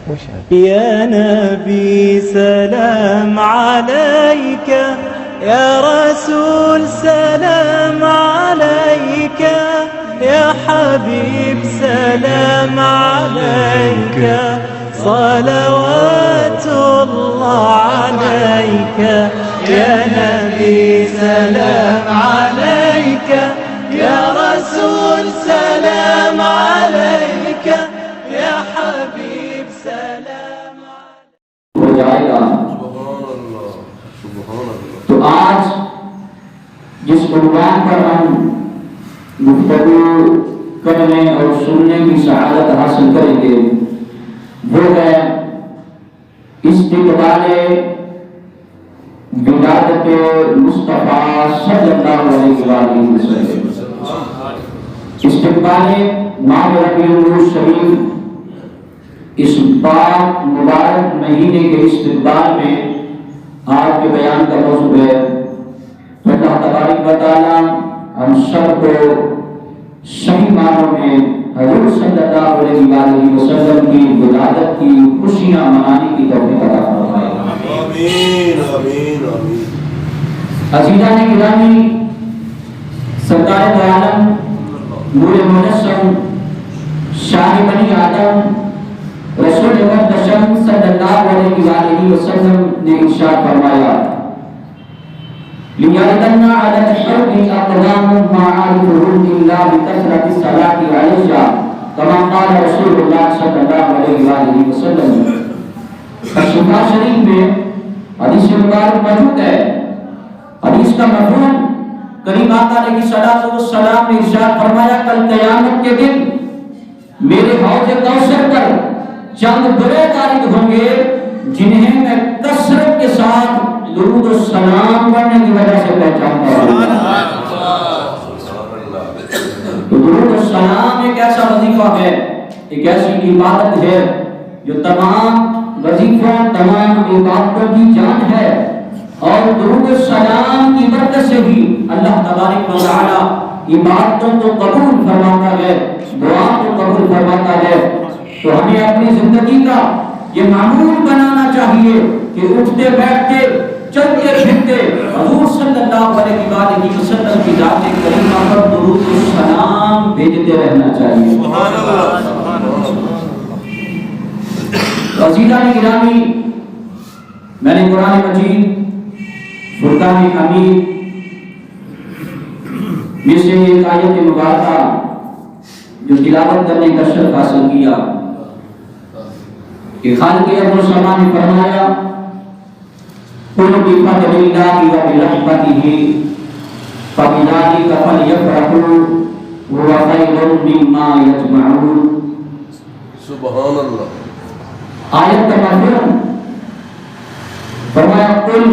يا نبي سلام عليك، يا رسول سلام عليك، يا حبيب سلام عليك، صلوات الله عليك. يا نبي سلام عليك، يا رسول سلام عليك، يا حبيب سلام عليك. ہو جائے گا. تو آج جس عنوان پر ہم گفتگو کرنے اور سننے کی سعادت حاصل کریں گے وہ ہے استقبال ولادت مصطفیٰ صلی اللہ علیہ وسلم. استقبال ماہ ربیع الاول شریف اس پاک مبارک مہینے کے استقبال میں آج کے بیان کا موضوع ہے. اللہ تبارک و تعالی ہم سب کو صحیح معنوں میں حضور صلی اللہ علیہ وسلم کی ولادت کی خوشیاں منانے کی توفیق عطا فرمائے. آمین آمین آمین. عزیزان گرامی، سرکار دو عالم نور مجسم شاہ بنی آدم رسول مقدم صلی اللہ علیہ وسلم نے ارشاد فرمایا لِيَرْدَنَّ عَلَى الْحَوْضِ أَقْدَامٌ مَعَارِفُهُمْ إِلَّا بِكَثْرَةِ الصَّلَاةِ عَلَيْهَا كَمَا قَالَ رسول اللہ صلی اللہ علیہ وسلم. شفا شریف میں حدیث مبارک موجود ہے. حدیث کا مفہوم کریم آقا علیہ الصلوۃ والسلام نے ارشاد فرمایا کل قیامت کے دن میرے حوض کوثر پر چند بڑے وارد ہوں گے جنہیں میں کثرت کے ساتھ درود و سلام پڑھنے کی وجہ سے پہچانتا ہوں. تو درود و سلام ایک ایسا وظیفہ ہے، ایک ایسی عبادت ہے جو تمام وظیفوں تمام عبادتوں کی جان ہے. اور درود و سلام کی برکت سے ہی اللہ تبارک و تعالی عبادتوں کو قبول فرماتا ہے، دعا کو قبول فرماتا ہے. تو ہمیں اپنی زندگی کا یہ معمول بنانا چاہیے کہ اٹھتے بیٹھتے چلتے پھرتے حضور صلی اللہ علیہ وسلم کی ذات کریمہ پر درود و سلام بھیجتے رہنا چاہیے. سبحان اللہ سبحان اللہ. عزیزان گرامی، میں نے قرآن مجید فرقان حمید میں سے ایک آیت مبارکہ جو تلاوت کرنے کا شرف حاصل کیا کہ خالق ارض و سما نے فرمایا قل بفضل اللہ وبرحمتہ فبذلک فلیفرحوا هو خیر مما یجمعون. سبحان اللہ. آیت کا مفہوم فرمایا قل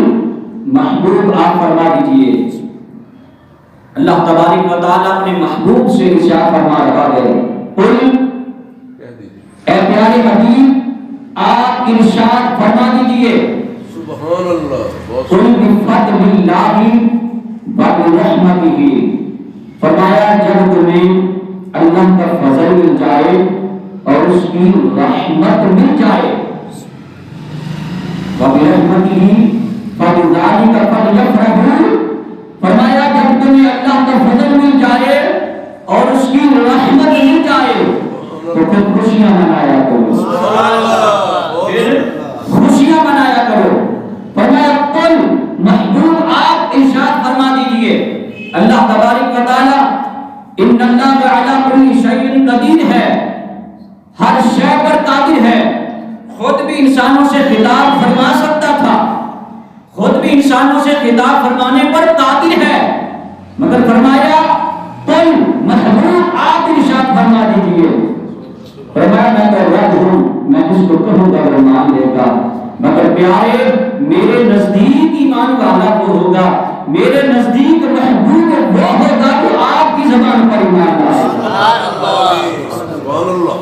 محبوب آپ فرما دیجئے. اللہ تبارک و تعالیٰ اپنے محبوب سے ارشاد فرما رہا ہے قل اے پیارے حبیب آپ ارشاد فرما دیجئے سبحان اللہ. قل بفضل اللہ وبرحمتہ. فرمایا جب تمہیں اللہ کا فضل مل جائے اور اس کی رحمت مل جائے وبرحمتہ فبذلک فلیفرحوا. فرمایا جب تمہیں اللہ کا فضل مل جائے اور اس کی رحمت مل جائے تو پھر خوشیاں منایا کرو. پھر خوشیاں منایا کرو. فرمایا قل محبوب آپ ارشاد فرما دیجئے اللہ تبارک و تعالی ان اللہ علی کل شیء قدیر ہے، ہر شے پر قادر ہے. خود بھی انسانوں سے خطاب فرما سکتا تھا، خود بھی انسانوں سے خطاب فرمانے پر قادر ہے، مگر فرمایا قل محبوب آپ ارشاد فرما دیجئے. فرمایا میں تو رد ہوں، میں جس کو کہوں گا وہ مان لے گا، مگر پیارے میرے نزدیک ایمان والا وہ ہوگا، میرے نزدیک محبوب وہ ہوگا جو آپ کی زبان پر ایمان لائے. سبحان اللہ.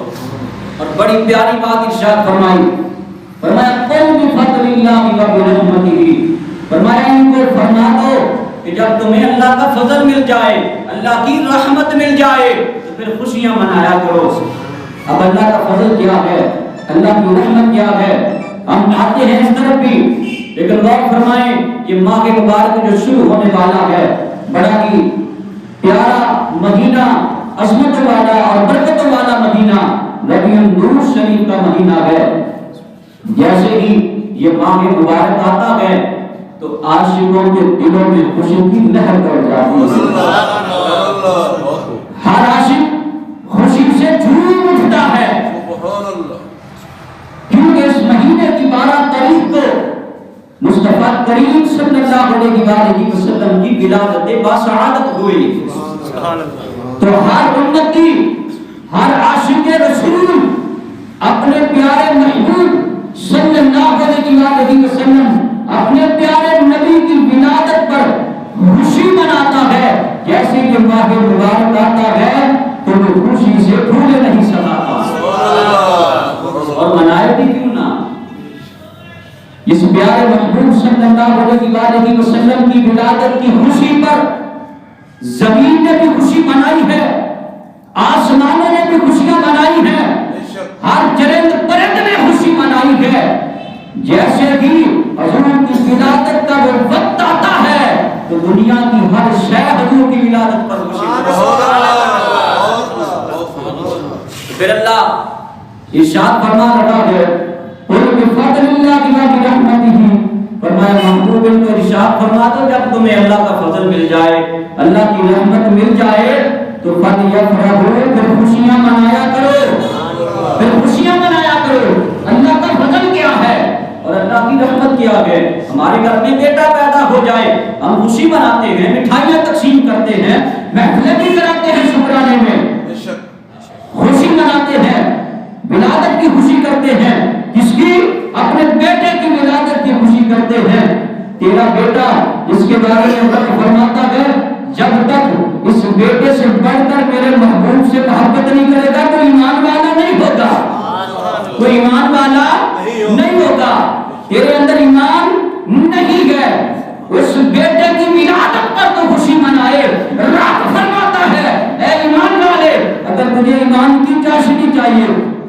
اور بڑی پیاری بات ارشاد فرمائی. فرمایا قل بفضل اللہ وبرحمتہ. فرمایا ان کو فرما دو کہ جب تمہیں اللہ کا فضل مل جائے، اللہ کی رحمت مل جائے تو پھر خوشیاں منایا کرو. اب اللہ کا فضل کیا ہے؟ اللہ کی رحمت کیا ہے. ہم آتے ہیں اس طرف بھی، لیکن غور فرمائیں یہ ماہ مبارک جو شروع ہونے والا ہے، بڑا ہی پیارا مہینہ، عظمت والا اور برکت والا مہینہ ربیع النور شریف کا مہینہ ہے. جیسے ہی یہ ماہ مبارک آتا ہے تو عاشقوں کے دلوں میں خوشی کی لہر دوڑ جاتی ہے. ہر عاشق خوشی سے جھوم اٹھتا ہے، کیونکہ اس مہینے کی 12 تاریخ کو مصطفیٰ کریم صلی اللہ علیہ وسلم کی ولادت باسعادت ہوئی. تو ہر امتی، ہر عاشق رسول اپنے پیارے محبوب صلی اللہ علیہ وسلم، اپنے پیارے نبی کی ولادت پر خوشی مناتا ہے. جیسے کہ ماہ مبارک آتا ہے تو وہ خوشی سے بھول نہیں سکتا، اور منائے بھی کیوں نہ. اس پیارے محبوب صلی اللہ علیہ وسلم کی ولادت کی خوشی پر زمین نے بھی خوشی منائی ہے، آسمانوں نے بھی خوشیاں منائی ہیں، ہر چرند پرند نے خوشی منائی ہے. جیسے ہی حضور کی ولادت کا وہ وقت آتا ہے تو دنیا کی ہر شے حضور کی ولادت پر خوشی مناتی ہے. پھر اللہ ارشاد فرما رہا ہے قل بفضل اللہ وبرحمتہ، فرمایا محبوب ان کو ارشاد فرما دو جب تمہیں اللہ کا فضل مل جائے، اللہ کی رحمت مل جائے تو فلیفرحوا، پھر خوشیاں منایا کرو، پھر خوشیاں منایا کرو. اللہ کا فضل کیا ہے اور اللہ کی رحمت کیا ہے؟ ہمارے گھر میں بیٹا پیدا ہو جائے ہم خوشی مناتے ہیں، مٹھائیاں تقسیم کرتے ہیں، محفلیں بھی کراتے ہیں، شکرانے میں خوشی مناتے ہیں، ولادت کی خوشی کرتے ہیں. جس کی اپنے بیٹے کی ولادت کی خوشی کرتے ہیں. تیرا بیٹا جس کے بارے میں اللہ فرماتا ہے جب تک اس بیٹے سے بڑھ کر میرے محبوب سے محبت نہیں کرے گا تو ایمان والا نہیں ہوگا، تو ایمان والا نہیں ہوگا. تیرے اندر ایمان نہیں ہے، اس بیٹے کی ولادت پر تو خوشی منائے. رب فرماتا ہے اے ایمان والے اگر تجھے ایمان کی چاشنی چاہیے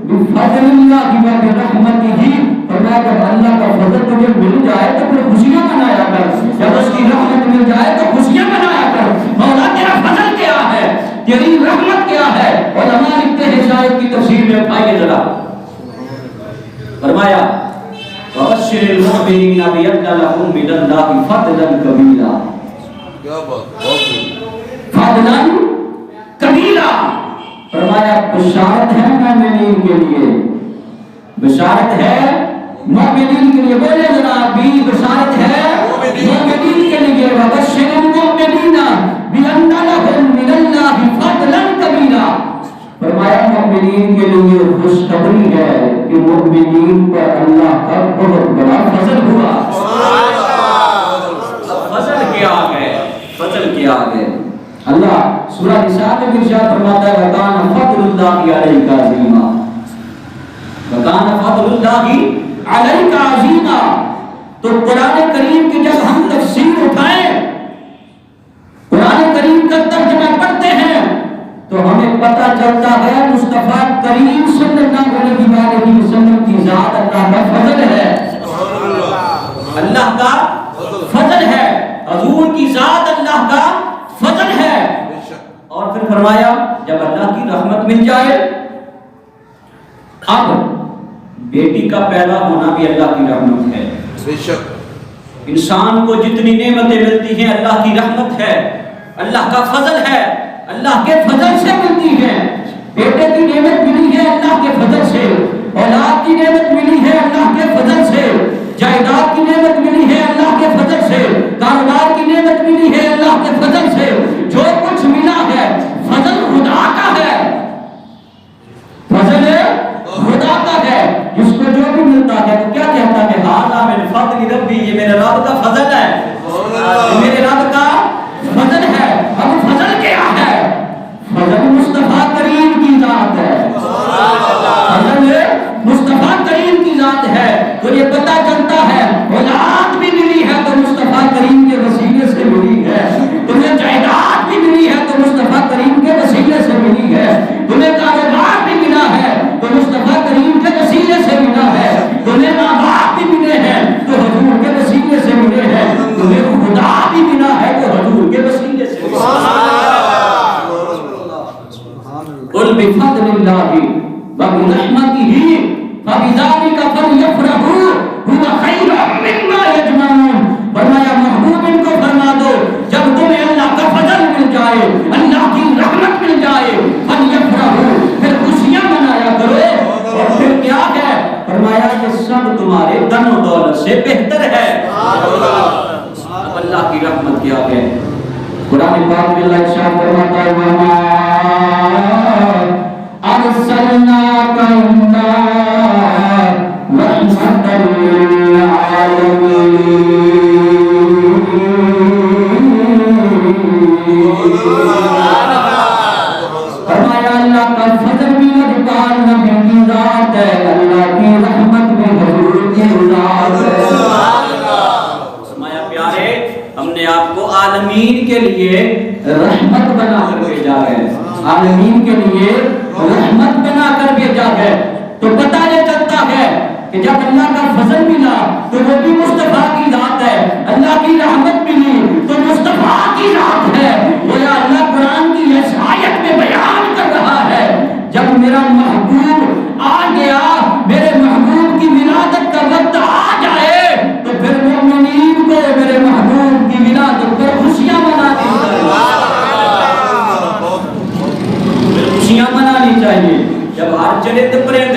بفضل اللہ وبرحمتہ، فرمایا جب اللہ کا فضل تجھے مل جائے تو پھر خوشیاں منایا کر، جب اس کی رحمت مل جائے تو خوشیاں منایا کر. مولا تیرا فضل کیا ہے، تیری رحمت کیا ہے؟ علماء لکھتے ہیں شاید کی تفسیر میں اٹھائیے ذرا. فرمایا وَبَشِّرِ الْمُؤْمِنِينَ بِأَنَّ لَهُم مِّنَ اللَّهِ فَضْلًا كَبِيرًا. کیا بات، فضلاً کبیرہ. فرمایا بشارت ہے مومنین کے لیے، بشارت ہے مومنین کے لیے. بولے ذرا بھی بشارت ہے مومنین کے لیے. وَبَشِّرِ الْمُؤْمِنِينَ بِأَنَّ لَهُم مِّنَ اللَّهِ فَضْلًا كَبِيرًا. فرمایا مومنین کے لیے خوشخبری ہے کہ مومنین پر اللہ کا بہت بڑا فضل ہوا. فضل کیا ہے، فضل کیا ہے. اللہ سورہ نساء میں ارشاد فرماتا ہے وَكَانَ فَضْلُ اللَّهِ عَلَيْكَ عَظِيمًا، وَكَانَ فَضْلُ اللَّهِ عَلَيْكَ عَظِيمًا. تو قرآن کریم کی جب ہم تفسیر اٹھائیں، قرآن کریم کا ترجمہ پڑھتے ہیں تو ہمیں پتہ چلتا ہے مصطفیٰ کریم صلی اللہ علیہ وسلم کی ذات اللہ کا فضل ہے، اللہ کا فضل ہے، حضور کی ذات اللہ کا فضل ہے. اور پھر فرمایا جب اللہ کی رحمت مل جائے، اب بیٹی کا پیدا ہونا بھی اللہ کی رحمت ہے. انسان کو جتنی نعمتیں ملتی ہیں اللہ کی رحمت ہے، اللہ کا فضل ہے، اللہ کے فضل سے ملتی ہیں. بیٹے کی نعمت ملی ہے اللہ کے فضل سے، اولاد کی نعمت ملی ہے اللہ کے فضل سے، جائیداد کی نعمت ملی ہے اللہ کے فضل سے، کاروبار کی نعمت ملی ہے اللہ کے فضل سے. جو کچھ ملا ہے فضل خدا کا ہے، فضل خدا کا ہے. جس کو جو بھی ملتا ہے تو کیا کہتا ہے ھذا من فضل ربی، یہ میرے رب کا فضل ہے، میرے رب کا فضل ہے. اب فضل کیا ہے؟ فضل مصطفیٰ کریم کی ذات ہے، فضل مصطفیٰ کریم کی ذات ہے. تو یہ پتہ چلتا ہے اولاد بھی ملی ہے تو مصطفیٰ کریم کے وسیلے سے ملی ہے، تمہیں جائیداد بھی ملی ہے تو مصطفیٰ کریم کے وسیلے سے ملی ہے، تمہیں کاروبار بھی ملا ہے تو مصطفیٰ کریم کے وسیلے سے سے بہتر ہے۔ اب اللہ کی رحمت کیا ہے؟ قرآن پاک میں اللہ ارشاد فرماتا ہے وَمَا أَرْسَلْنَاكَ إِلَّا رَحْمَةً لِّلْعَالَمِينَ۔ فرمایا اللہ کا فضل بھی لگتار نبی کی ذات ہے، اللہ کی رحمت بھی حضور کی ذات ہے۔ فرمایا پیارے ہم نے آپ کو عالمین کے لیے رحمت بنا کر بھیجا ہے، عالمین کے لیے رحمت بنا کر بھیجا ہے۔ تو پتہ یہ چلتا ہے کہ جب اللہ کا فضل ملا تو وہ بھی مصطفیٰ کی ذات ہے، اللہ کی رحمت ملی تو مصطفیٰ کی ذات ہے۔ وہ یا اللہ قرآن کی اس آیت میں بیان کر رہا ہے جب میرا محبوب آ گیا، میرے محبوب کی ولادت کا وقت آ جائے تو پھر مومنین کو میرے محبوب کی ولادت پر خوشیاں منانی چاہیے۔ جب ہر جلد پرند،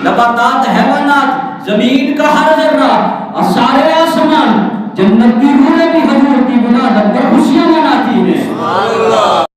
نباتات، حیوانات، زمین کا ہر ذرہ اور سارے آسمان، جنت کی روحیں بھی حضور کی ولادت پر خوشیاں مناتی ہیں۔